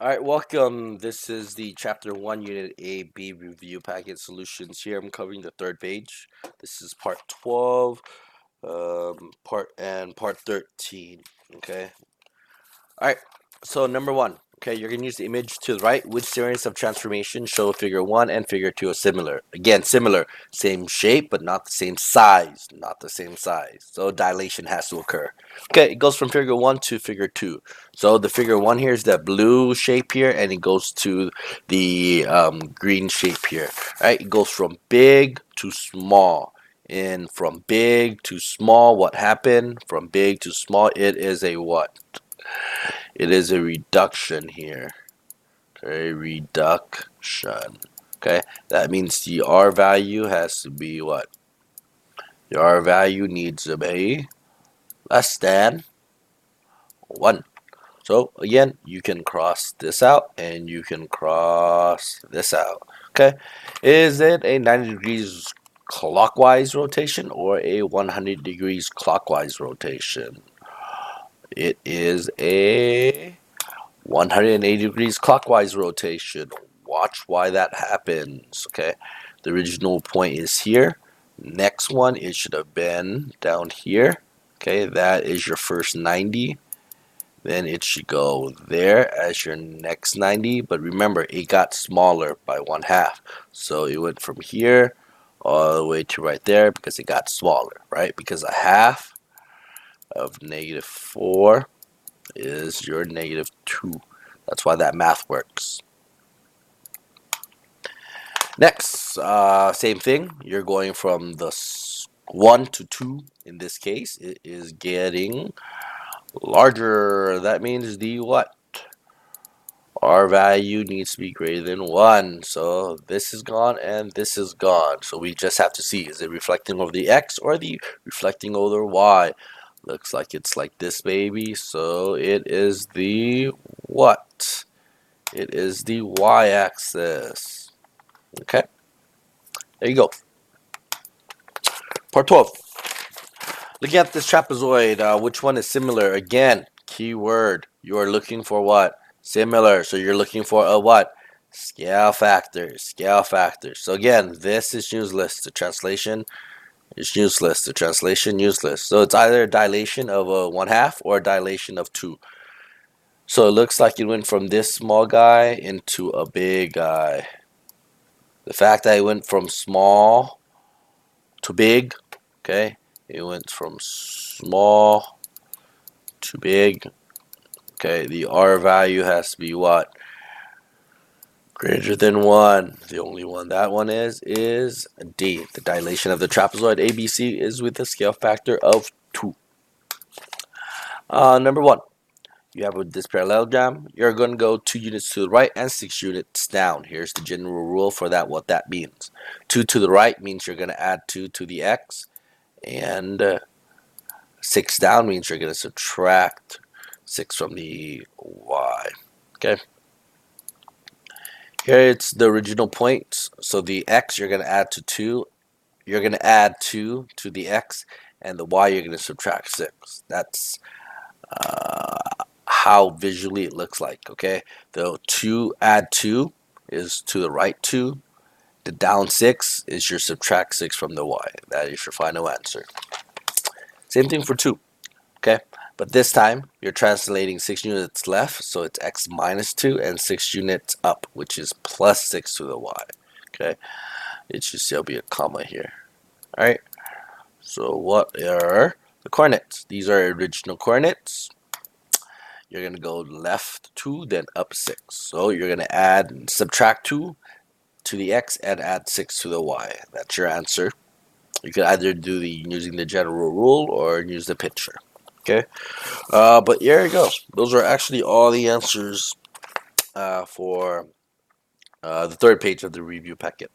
Alright, welcome. This is the Chapter 1, Unit A, B Review Packet Solutions. Here I'm covering the third page. This is Part 12, Part 13. Okay. Alright, so number 1. Okay, you're going to use the image to the right. Which series of transformations show Figure 1 and Figure 2 are similar? Again, similar. Same shape, but not the same size. Not the same size. So dilation has to occur. Okay, it goes from Figure 1 to Figure 2. So the Figure 1 here is that blue shape here, and it goes to the green shape here. Alright, it goes from big to small. And from big to small, what happened? From big to small, it is a what? It is a reduction here. Okay, reduction. Okay, that means the R value has to be what? The R value needs to be less than 1. So again, you can cross this out and you can cross this out. Okay, is it a 90 degrees clockwise rotation or a 100 degrees clockwise rotation? It is a 180 degrees clockwise rotation. Watch why that happens. Okay, the original point is here. Next one, it should have been down here. Okay, that is your first 90. Then it should go there as your next 90. But remember, it got smaller by 1/2. So it went from here all the way to right there because it got smaller, right? Because a half of -4 is your -2. That's why that math works. Next, same thing. You're going from the 1 to 2. In this case, it is getting larger. That means the what? R value needs to be greater than 1. So this is gone and this is gone. So we just have to see, is it reflecting over the X or the reflecting over the Y? Looks like it's like this, baby. So it is the what? It is the Y-axis. Okay, there you go. Part 12. Looking at this trapezoid, which one is similar? Again, keyword. You are looking for what? Similar. So you're looking for a what? Scale factor. Scale factor. So again, this is useless. The translation is useless. The translation useless. So it's either a dilation of a 1/2 or a dilation of 2. So it looks like it went from this small guy into a big guy. The fact that it went from small to big, okay, it went from small to big. Okay, the R value has to be what? Greater than 1. The only one that one is D. The dilation of the trapezoid ABC is with a scale factor of 2. Number 1. You have this parallelogram. You're going to go 2 units to the right and 6 units down. Here's the general rule for that, what that means. 2 to the right means you're going to add 2 to the X. And 6 down means you're going to subtract 6 from the Y. Okay. Here it's the original point. So the X you're going to add to 2. You're going to add 2 to the X. And the Y you're going to subtract 6. That's how visually it looks like. Okay. The 2 add 2 is to the right 2. The down 6 is your subtract 6 from the Y. That is your final answer. Same thing for 2. Okay, but this time you're translating 6 units left, so it's X minus 2, and 6 units up, which is plus 6 to the Y. Okay, it should still be a comma here. Alright, so what are the coordinates? These are original coordinates. You're going to go left 2, then up 6. So you're going to add and subtract 2 to the X and add 6 to the Y. That's your answer. You could either do the using the general rule or use the picture. Okay, but here you go. Those are actually all the answers for the third page of the review packet.